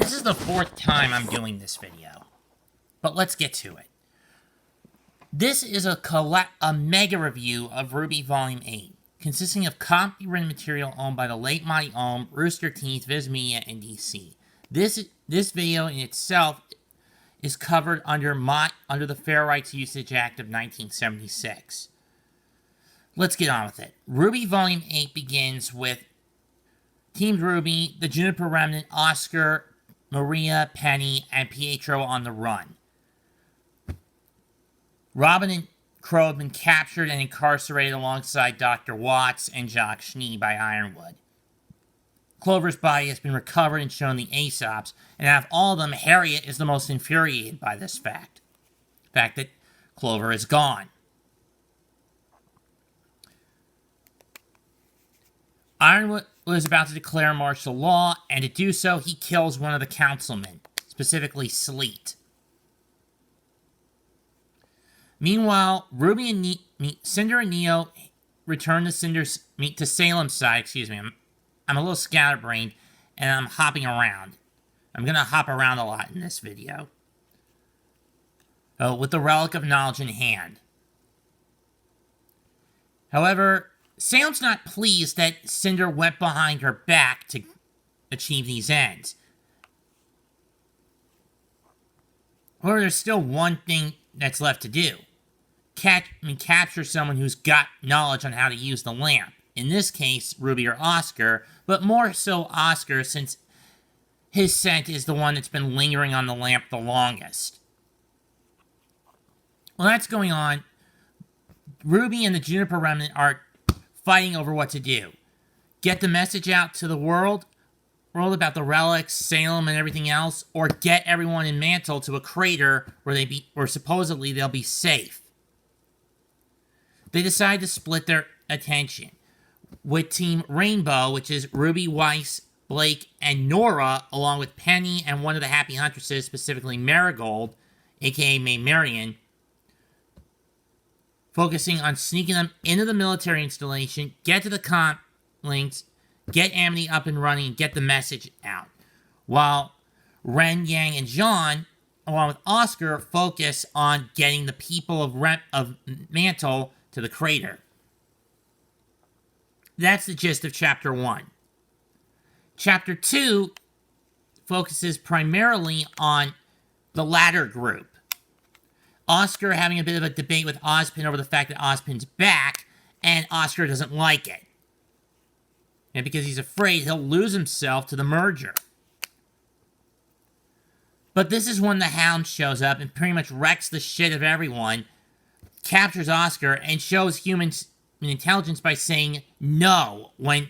This is the 4th time I'm doing this video, but let's get to it. This is a mega review of RWBY Volume 8, consisting of copyrighted material owned by the late Monty Ohm, Rooster Teeth, Viz Media, and DC. This video in itself is covered under the Fair Rights Usage Act of 1976. Let's get on with it. RWBY Volume 8 begins with Team RWBY, the Juniper Remnant, Oscar, Maria, Penny, and Pietro on the run. Robin and Crow have been captured and incarcerated alongside Dr. Watts and Jock Schnee by Ironwood. Clover's body has been recovered and shown the Aesops, and out of all of them, Harriet is the most infuriated by this fact. The fact that Clover is gone. Ironwood was about to declare martial law, and to do so, he kills one of the councilmen, specifically Sleet. Meanwhile, RWBY and Cinder and Neo return to Salem's side. I'm a little scatterbrained, and I'm hopping around. I'm going to hop around a lot in this video. With the Relic of Knowledge in hand. However, Salem's not pleased that Cinder went behind her back to achieve these ends. However, there's still one thing that's left to do. Capture someone who's got knowledge on how to use the lamp. In this case, RWBY or Oscar, but more so Oscar since his scent is the one that's been lingering on the lamp the longest. While that's going on, RWBY and the Juniper Remnant are fighting over what to do. Get the message out to the world about the relics, Salem, and everything else, or get everyone in Mantle to a crater where supposedly they'll be safe. They decide to split their attention, with Team Rainbow, which is RWBY, Weiss, Blake, and Nora, along with Penny and one of the Happy Huntresses, specifically Marigold, aka May Marian, focusing on sneaking them into the military installation, get to the comp links, get Amity up and running, and get the message out. While Ren, Yang, and Jean, along with Oscar, focus on getting the people of Mantle to the crater. That's the gist of Chapter 1. Chapter 2 focuses primarily on the latter group. Oscar having a bit of a debate with Ozpin over the fact that Ozpin's back, and Oscar doesn't like it. And because he's afraid he'll lose himself to the merger. But this is when the Hound shows up and pretty much wrecks the shit of everyone, captures Oscar, and shows human intelligence by saying no when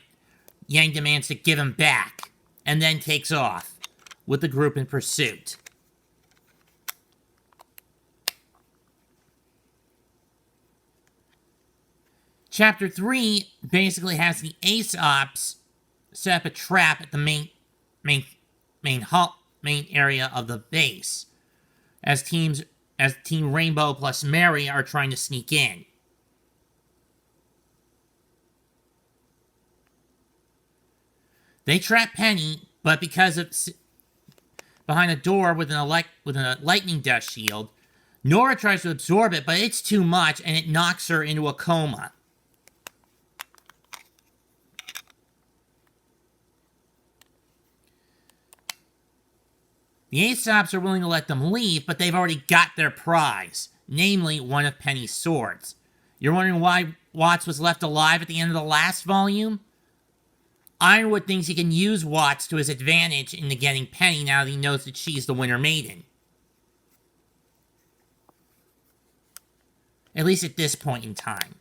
Yang demands to give him back, and then takes off with the group in pursuit. Chapter 3 basically has the Aesops set up a trap at the main area of the base, as Team Rainbow plus Mary are trying to sneak in. They trap Penny, but because of behind a door with a lightning dust shield, Nora tries to absorb it, but it's too much and it knocks her into a coma. The Aesops are willing to let them leave, but they've already got their prize, namely one of Penny's swords. You're wondering why Watts was left alive at the end of the last volume? Ironwood thinks he can use Watts to his advantage into getting Penny now that he knows that she's the Winter Maiden. At least at this point in time.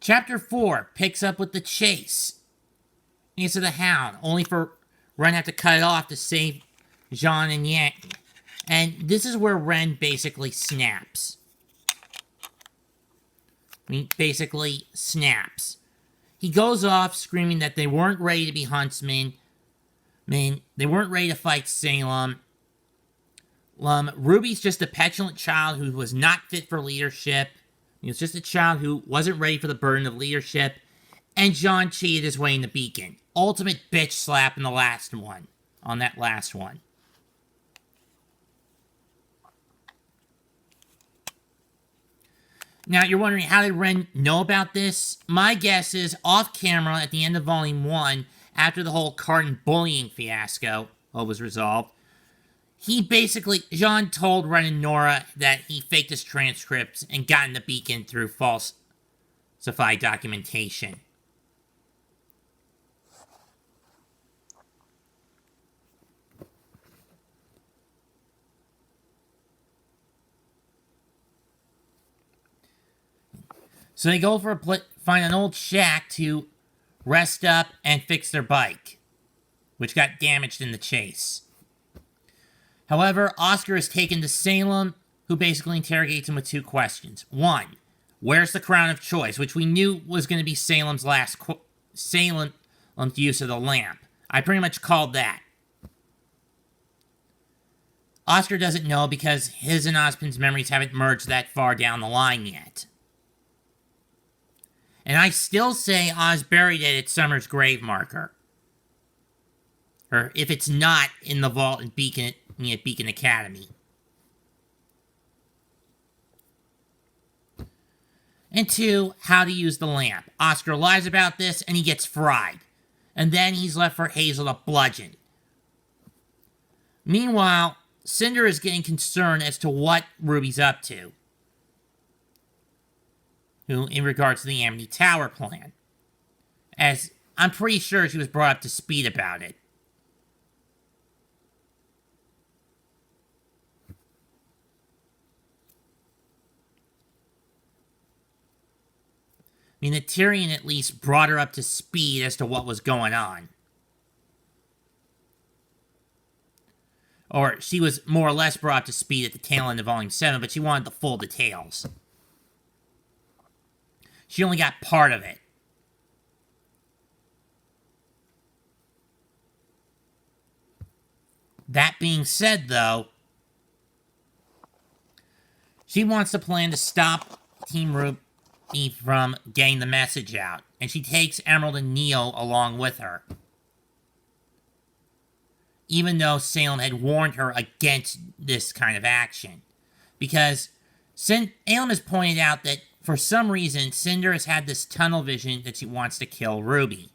Chapter 4 picks up with the chase into the Hound, only for Ren to have to cut it off to save Jean and Yang. And this is where Ren basically snaps. He basically snaps. He goes off screaming that they weren't ready to be huntsmen. They weren't ready to fight Salem. Ruby's just a petulant child who was not fit for leadership. He was just a child who wasn't ready for the burden of leadership. And John cheated his way in the Beacon. Ultimate bitch slap in the last one. On that last one. Now, you're wondering, how did Ren know about this? My guess is, off camera at the end of Volume 1, after the whole Carton bullying fiasco was resolved, Jean told Ren and Nora that he faked his transcripts and got in the Beacon through falsified documentation. So they go find an old shack to rest up and fix their bike, which got damaged in the chase. However, Oscar is taken to Salem, who basically interrogates him with two questions. One, where's the crown of choice, which we knew was going to be Salem's use of the lamp. I pretty much called that. Oscar doesn't know because his and Ozpin's memories haven't merged that far down the line yet. And I still say Oz buried it at Summer's grave marker. Or if it's not in the vault at Beacon Academy. And two, how to use the lamp. Oscar lies about this and he gets fried. And then he's left for Hazel to bludgeon. Meanwhile, Cinder is getting concerned as to what Ruby's up to. In regards to the Amity Tower plan. As I'm pretty sure she was brought up to speed about it. I mean, the Tyrion at least brought her up to speed as to what was going on. Or she was more or less brought up to speed at the tail end of Volume 7, but she wanted the full details. She only got part of it. That being said, though, she wants to plan to stop Team RWBY from getting the message out, and she takes Emerald and Neo along with her. Even though Salem had warned her against this kind of action. Because Salem has pointed out that for some reason, Cinder has had this tunnel vision that she wants to kill Ruby.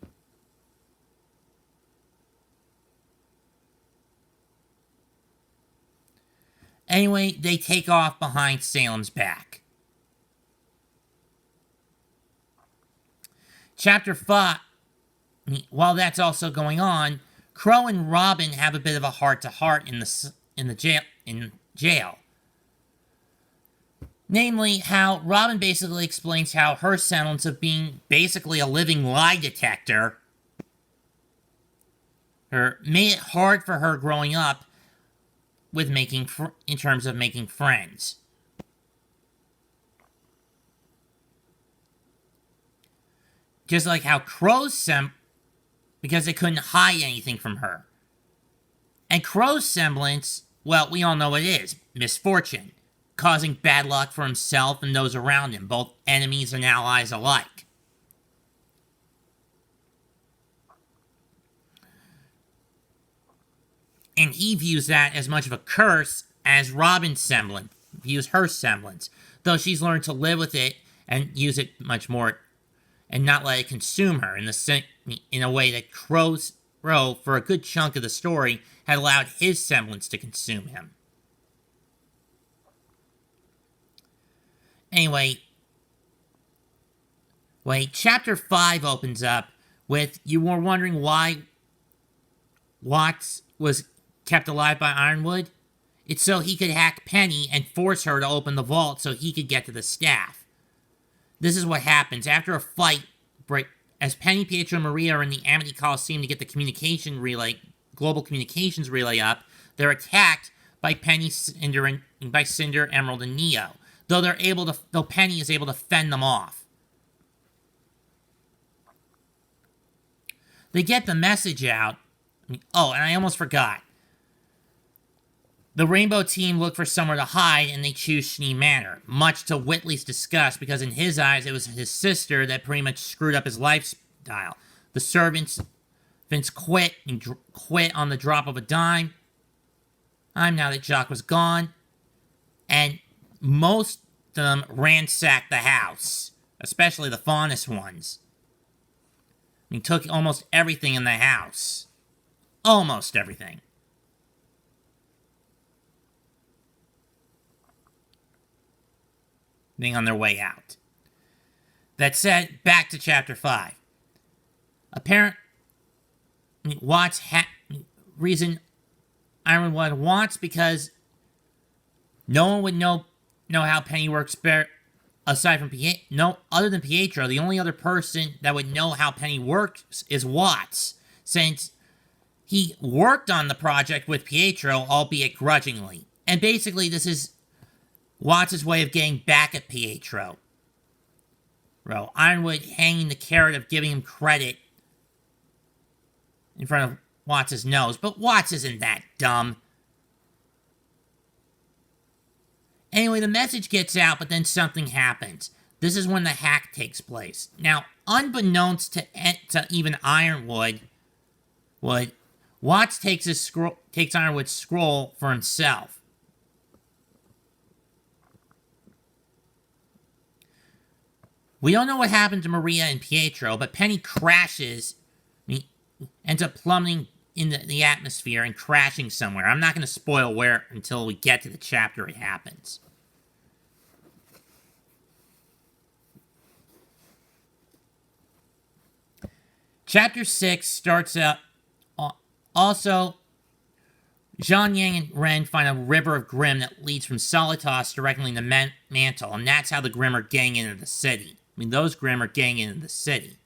Anyway, they take off behind Salem's back. Chapter 5. While that's also going on, Crow and Robin have a bit of a heart-to-heart in jail. Namely, how Robin basically explains how her semblance of being basically a living lie detector made it hard for her growing up with in terms of making friends. Just like how Crow's because they couldn't hide anything from her. And Crow's semblance, well, we all know what it is. Misfortune. Causing bad luck for himself and those around him, both enemies and allies alike. And he views that as much of a curse as Robin's semblance views her semblance, though she's learned to live with it and use it much more and not let it consume her in a way that Crow, for a good chunk of the story, had allowed his semblance to consume him. Anyway, Chapter 5 opens up with, you were wondering why Watts was kept alive by Ironwood? It's so he could hack Penny and force her to open the vault so he could get to the staff. This is what happens. After a fight as Penny, Pietro, and Maria are in the Amity Coliseum to get the global communications relay up, they're attacked by Cinder, Emerald, and Neo. Though Penny is able to fend them off. They get the message out. Oh, and I almost forgot. The Rainbow team look for somewhere to hide, and they choose Schnee Manor, much to Whitley's disgust, because in his eyes, it was his sister that pretty much screwed up his lifestyle. The servants quit on the drop of a dime. Now that Jacques was gone, and most of them ransacked the house, especially the fondest ones. He took almost everything in the house. Almost everything. Being on their way out. That said, back to Chapter 5. Reason Ironwood wants because no one would know how Penny works aside from other than Pietro. The only other person that would know how Penny works is Watts, since he worked on the project with Pietro, albeit grudgingly. And basically, this is Watts' way of getting back at Pietro. Ironwood hanging the carrot of giving him credit in front of Watts' nose, but Watts isn't that dumb. Anyway, the message gets out, but then something happens. This is when the hack takes place. Now, unbeknownst to even Ironwood, Watts takes Ironwood's scroll for himself. We don't know what happened to Maria and Pietro, but Penny crashes, ends up plummeting in the atmosphere and crashing somewhere. I'm not going to spoil where until we get to the chapter it happens. Chapter 6 starts out. Also, Jean Yang and Ren find a river of Grimm that leads from Solitas directly to the mantle, and that's how the Grimm are getting into the city. Those Grimm are getting into the city.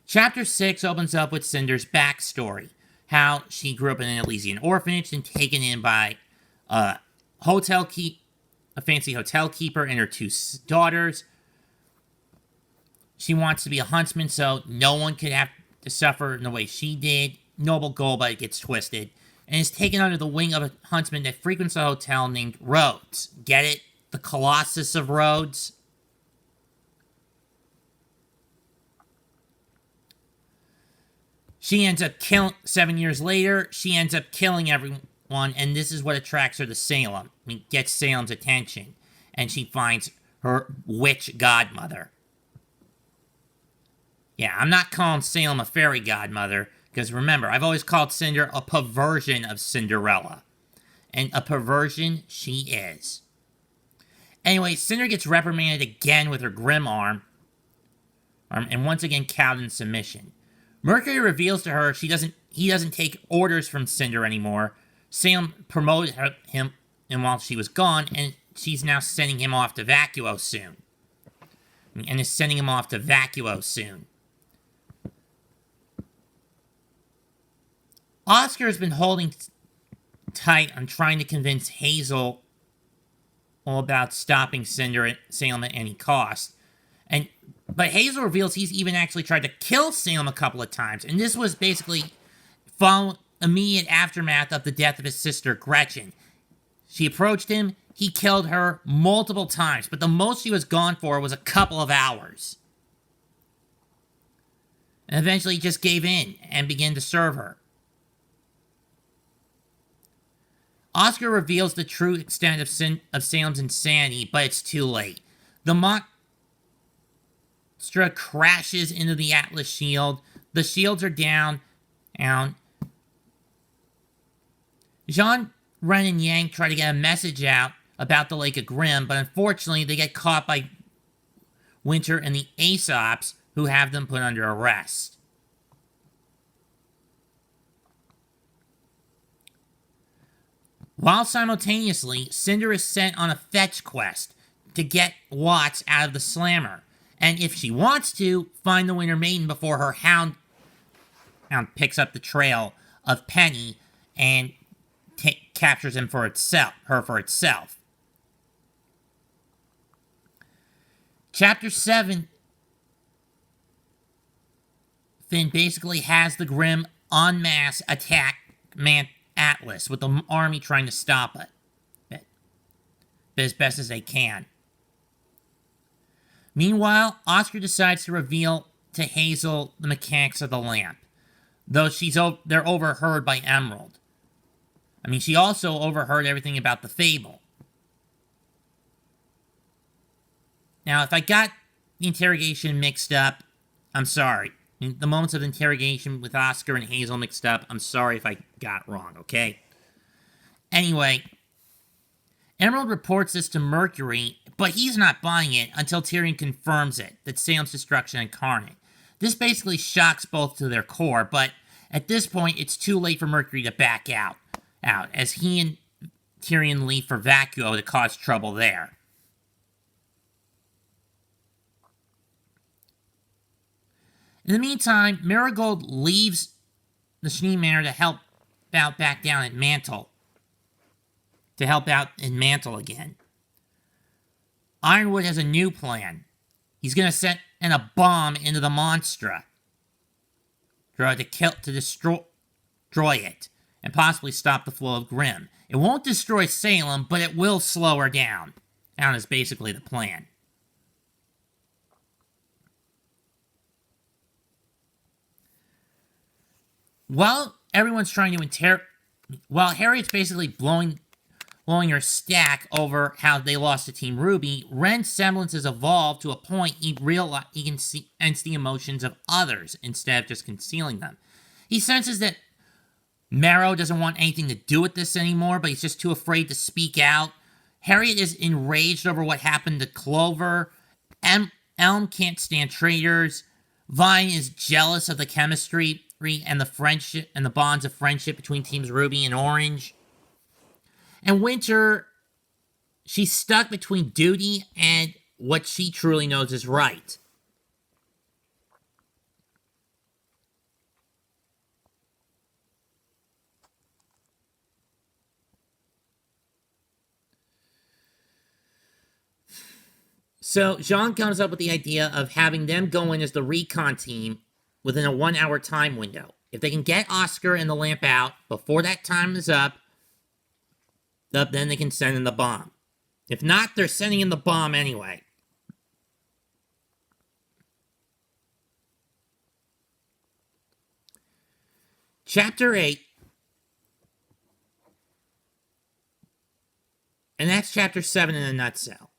Chapter 6 opens up with Cinder's backstory. How she grew up in an Elysian orphanage and taken in by a fancy hotel keeper and her two daughters. She wants to be a huntsman so no one could have to suffer in the way she did. Noble goal, but it gets twisted. And is taken under the wing of a huntsman that frequents a hotel named Rhodes. Get it? The Colossus of Rhodes? She ends up 7 years later, she ends up killing everyone, and this is what attracts her to Salem. Gets Salem's attention, and she finds her witch godmother. Yeah, I'm not calling Salem a fairy godmother, because remember, I've always called Cinder a perversion of Cinderella. And a perversion she is. Anyway, Cinder gets reprimanded again with her Grimm arm, and once again cowed in submission. Mercury reveals to her he doesn't take orders from Cinder anymore. Salem promoted him while she was gone, and she's now sending him off to Vacuo soon. Oscar has been holding tight on trying to convince Hazel all about stopping Salem at any cost. But Hazel reveals he's even actually tried to kill Salem a couple of times. And this was basically following immediate aftermath of the death of his sister, Gretchen. She approached him, he killed her multiple times, but the most she was gone for was a couple of hours. And eventually he just gave in and began to serve her. Oscar reveals the true extent of Salem's insanity, but it's too late. The monster crashes into the Atlas shield. The shields are down. Jean, Ren, and Yang try to get a message out about the Lake of Grimm, but unfortunately they get caught by Winter and the Aesops, who have them put under arrest. While simultaneously, Cinder is sent on a fetch quest to get Watts out of the slammer. And if she wants to, find the Winter Maiden before her hound picks up the trail of Penny and captures her for itself. Chapter 7, Finn basically has the Grimm en masse attack Atlas, with the army trying to stop it. But as best as they can. Meanwhile, Oscar decides to reveal to Hazel the mechanics of the lamp, though they're overheard by Emerald. I mean, she also overheard everything about the fable. Now, if I got the interrogation mixed up, I'm sorry. I mean, the moments of interrogation with Oscar and Hazel mixed up, I'm sorry if I got wrong, okay? Anyway, Emerald reports this to Mercury, but he's not buying it until Tyrion confirms it, that Salem's destruction incarnate. This basically shocks both to their core, but at this point, it's too late for Mercury to back out, as he and Tyrion leave for Vacuo to cause trouble there. In the meantime, Marigold leaves the Schnee Manor to help out back down at Mantle. To help out in Mantle again. Ironwood has a new plan. He's going to send a bomb into the Monstra. To destroy it. And possibly stop the flow of Grimm. It won't destroy Salem, but it will slow her down. That is basically the plan. While everyone's trying to while Harriet's basically blowing her stack over how they lost to Team RWBY, Ren's semblance has evolved to a point he can sense the emotions of others instead of just concealing them. He senses that Marrow doesn't want anything to do with this anymore, but he's just too afraid to speak out. Harriet is enraged over what happened to Clover. Elm can't stand traitors. Vine is jealous of the chemistry and the friendship and the bonds of friendship between teams RWBY and Orange. And Winter, she's stuck between duty and what she truly knows is right. So Jean comes up with the idea of having them go in as the recon team within a 1-hour time window. If they can get Oscar and the lamp out before that time is up, then they can send in the bomb. If not, they're sending in the bomb anyway. Chapter 8. And that's Chapter 7 in a nutshell.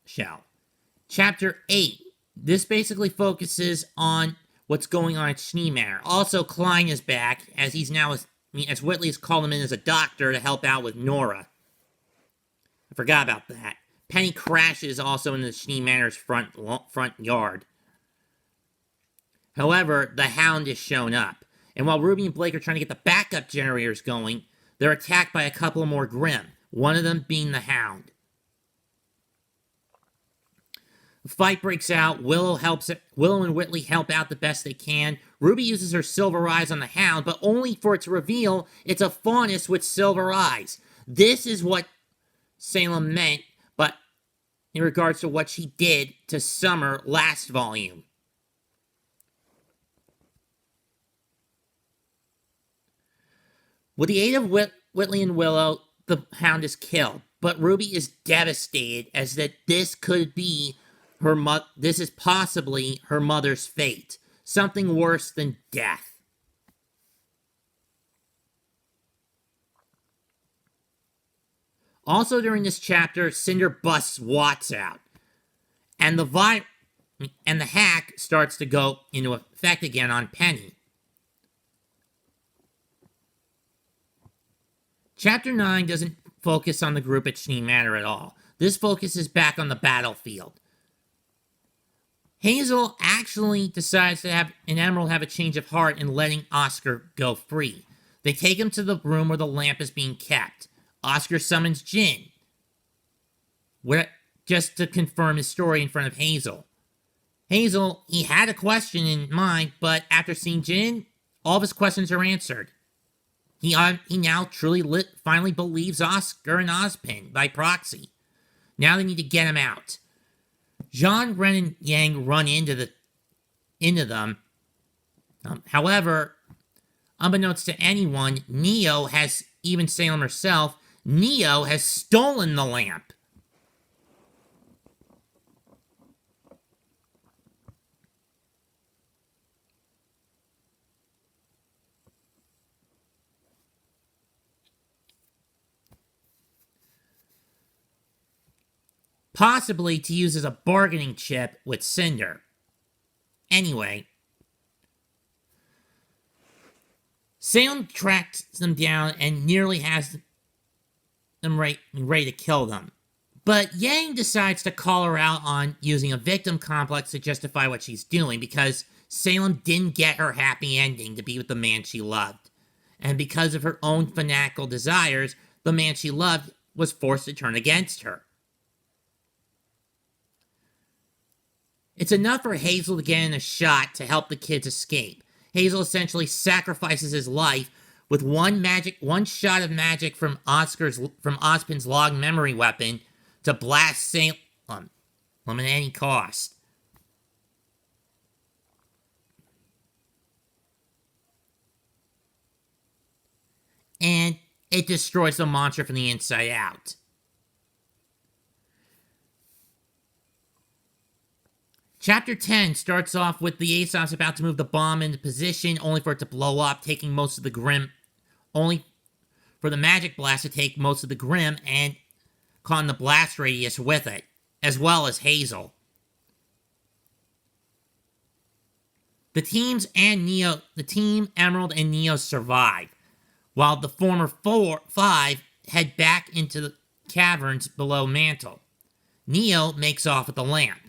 Chapter 8. This basically focuses on what's going on at Schnee Manor. Also, Klein is back, as he's now, as Whitley has called him in as a doctor to help out with Nora. I forgot about that. Penny crashes also in the Schnee Manor's front yard. However, the Hound has shown up. And while Ruby and Blake are trying to get the backup generators going, they're attacked by a couple more Grimm. One of them being the Hound. The fight breaks out. Willow and Whitley help out the best they can. Ruby uses her silver eyes on the Hound, but only for it to reveal it's a faunus with silver eyes. This is what Salem meant, but in regards to what she did to Summer last volume. With the aid of Whitley and Willow, the Hound is killed, but Ruby is devastated as that this could be this is possibly her mother's fate. Something worse than death. Also during this chapter, Cinder busts Watts out. And the hack starts to go into effect again on Penny. Chapter 9 doesn't focus on the group at Schnee Manor at all. This focuses back on the battlefield. Hazel actually decides to have an Emerald have a change of heart in letting Oscar go free. They take him to the room where the lamp is being kept. Oscar summons Jin, just to confirm his story in front of Hazel. Hazel, he had a question in mind, but after seeing Jin, all of his questions are answered. He now truly finally believes Oscar and Ozpin by proxy. Now they need to get him out. Jean, Ren, and Yang run into them. However, unbeknownst to anyone, Neo has, even Salem herself, Neo has stolen the lamp. Possibly to use as a bargaining chip with Cinder. Anyway, Salem tracks them down and nearly has them ready to kill them. But Yang decides to call her out on using a victim complex to justify what she's doing because Salem didn't get her happy ending to be with the man she loved. And because of her own fanatical desires, the man she loved was forced to turn against her. It's enough for Hazel to get in a shot to help the kids escape. Hazel essentially sacrifices his life with one shot of magic from Ozpin's log memory weapon to blast Salem at any cost. And it destroys the monster from the inside out. Chapter 10 starts off with the Aesop's about to move the bomb into position, only for it to blow up, taking most of the Grim, only for the magic blast to take most of the Grim and causing the blast radius with it, as well as Hazel. The team Emerald and Neo survive, while the former 5 head back into the caverns below Mantle. Neo makes off with the lamp.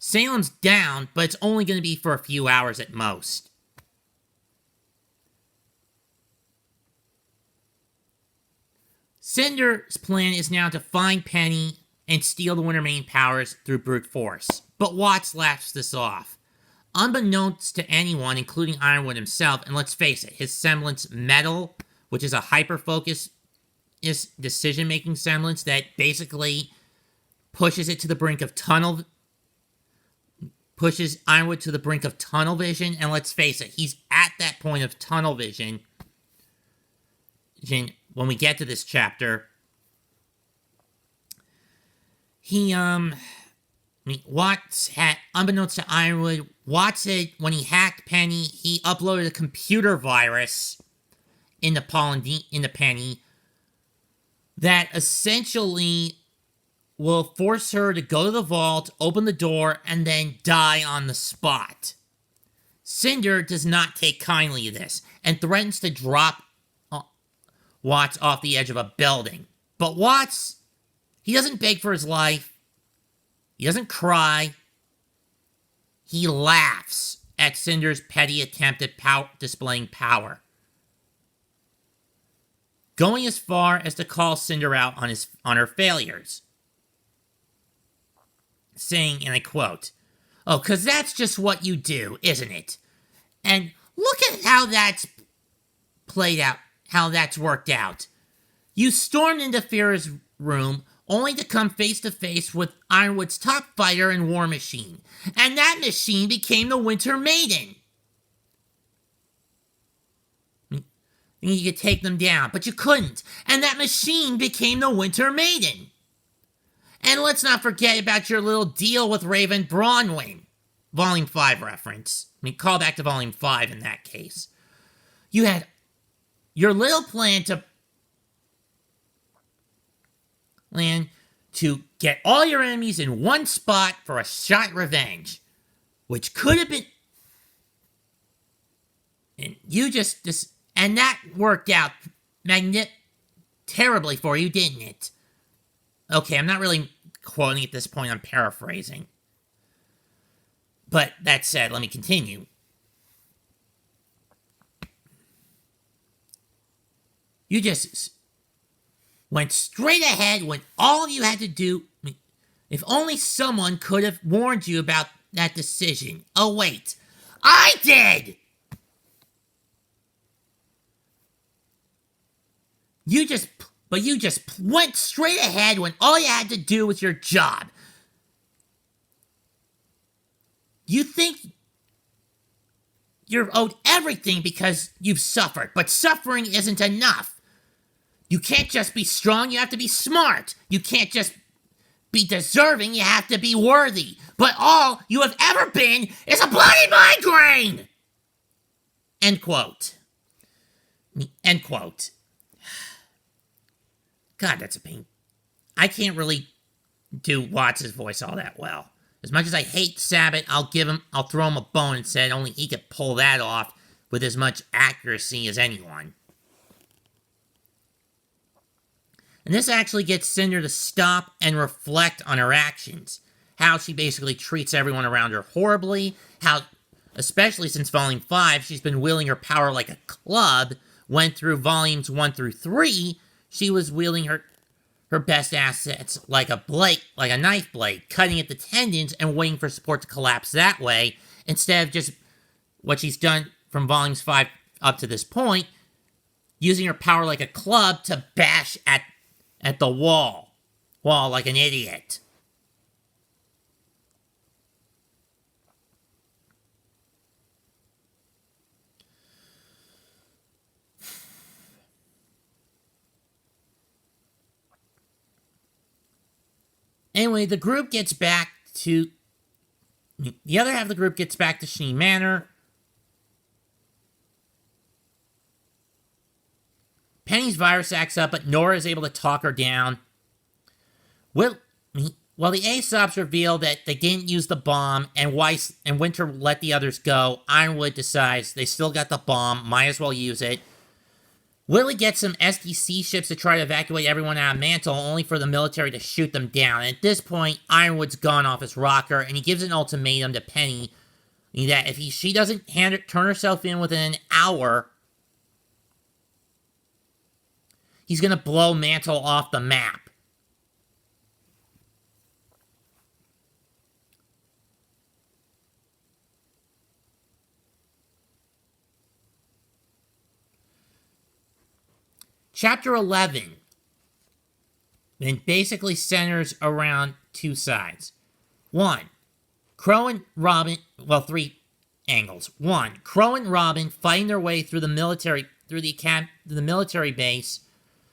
Salem's down, but it's only going to be for a few hours at most. Cinder's plan is now to find Penny and steal the Winter Main powers through brute force, but Watts laughs this off. Unbeknownst to anyone, including Ironwood himself, and let's face it, his semblance Metal, which is a hyper-focused decision-making semblance that basically pushes Ironwood to the brink of tunnel vision, and let's face it, he's at that point of tunnel vision when we get to this chapter. Watts had, unbeknownst to Ironwood, Watts said when he hacked Penny, he uploaded a computer virus into Penny that essentially will force her to go to the vault, open the door, and then die on the spot. Cinder does not take kindly to this, and threatens to drop Watts off the edge of a building. But Watts, he doesn't beg for his life. He doesn't cry. He laughs at Cinder's petty attempt at displaying power, going as far as to call Cinder out on her failures, saying, and I quote, "Oh, 'cause that's just what you do, isn't it? And look at how that's played out, how that's worked out. You stormed into Fear's room only to come face to face with Ironwood's top fighter and War Machine, and that machine became the Winter Maiden. You could take them down, but you couldn't, and that machine became the Winter Maiden. And let's not forget about your little deal with Raven Bronwyn." Volume 5 reference. Call back to Volume 5 in that case. You had your little plan to get all your enemies in one spot for a shot revenge, which could have been... And you and that worked out terribly for you, didn't it? Okay, I'm not really quoting at this point, I'm paraphrasing. But that said, let me continue. You just went straight ahead when all you had to do... If only someone could have warned you about that decision. Oh, wait. I did! You just went straight ahead when all you had to do was your job. You think you're owed everything because you've suffered, but suffering isn't enough. You can't just be strong, you have to be smart. You can't just be deserving, you have to be worthy. But all you have ever been is a bloody migraine! End quote. End quote. God, that's a pain. I can't really do Watts' voice all that well. As much as I hate Sabat, I'll throw him a bone and say only he could pull that off with as much accuracy as anyone. And this actually gets Cinder to stop and reflect on her actions. How she basically treats everyone around her horribly. How, especially since Volume 5, she's been wielding her power like a club. When through Volumes 1 through 3, she was wielding her best assets like a knife blade, cutting at the tendons and waiting for support to collapse that way, instead of just what she's done from Volumes 5 up to this point, using her power like a club to bash at the wall like an idiot. Anyway, the group gets back to... The other half of the group gets back to Shnee Manor. Penny's virus acts up, but Nora is able to talk her down. While the Aesops reveal that they didn't use the bomb, and Weiss and Winter let the others go, Ironwood decides they still got the bomb, might as well use it. Willie gets some SDC ships to try to evacuate everyone out of Mantle, only for the military to shoot them down. And at this point, Ironwood's gone off his rocker, and he gives an ultimatum to Penny that if she doesn't turn herself in within an hour, he's going to blow Mantle off the map. Chapter 11 then basically centers around two sides. One, Crow and Robin, well, three angles. One, Crow and Robin fighting their way through the military base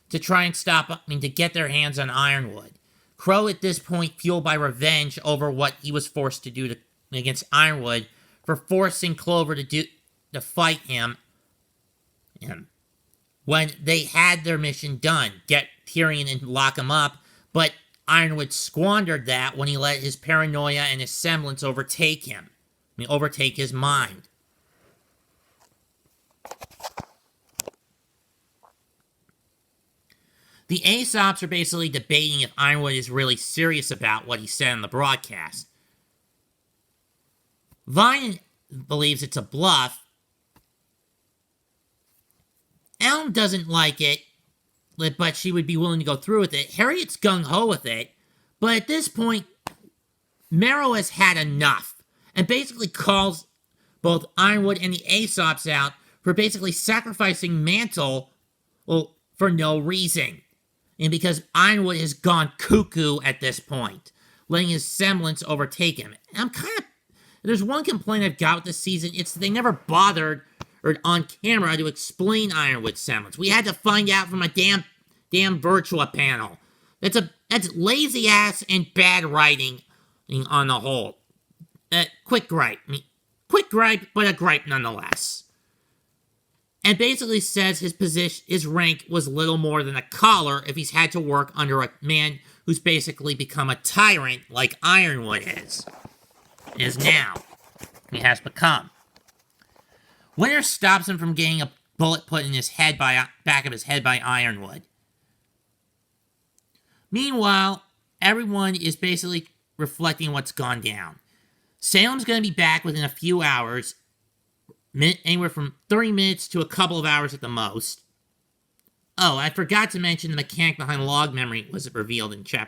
to try and to get their hands on Ironwood. Crow at this point fueled by revenge over what he was forced to do against Ironwood for forcing Clover to fight him. When they had their mission done, get Tyrion and lock him up, but Ironwood squandered that when he let his paranoia and his semblance overtake him. Overtake his mind. The Aesops are basically debating if Ironwood is really serious about what he said on the broadcast. Vine believes it's a bluff. Elm doesn't like it, but she would be willing to go through with it. Harriet's gung-ho with it, but at this point, Marrow has had enough, and basically calls both Ironwood and the Aesops out for basically sacrificing Mantle for no reason. And because Ironwood has gone cuckoo at this point, letting his semblance overtake him. And there's one complaint I've got with this season, it's that they never bothered on camera to explain Ironwood's semblance. We had to find out from a damn Virtua panel. That's lazy ass and bad writing on the whole. Quick gripe, but a gripe nonetheless. And basically says his rank was little more than a collar if he's had to work under a man who's basically become a tyrant like Ironwood is now. He has become. Winter stops him from getting a bullet put in his head back of his head by Ironwood. Meanwhile, everyone is basically reflecting what's gone down. Salem's going to be back within a few hours, anywhere from 30 minutes to a couple of hours at the most. Oh, I forgot to mention the mechanic behind log memory was revealed in Chapter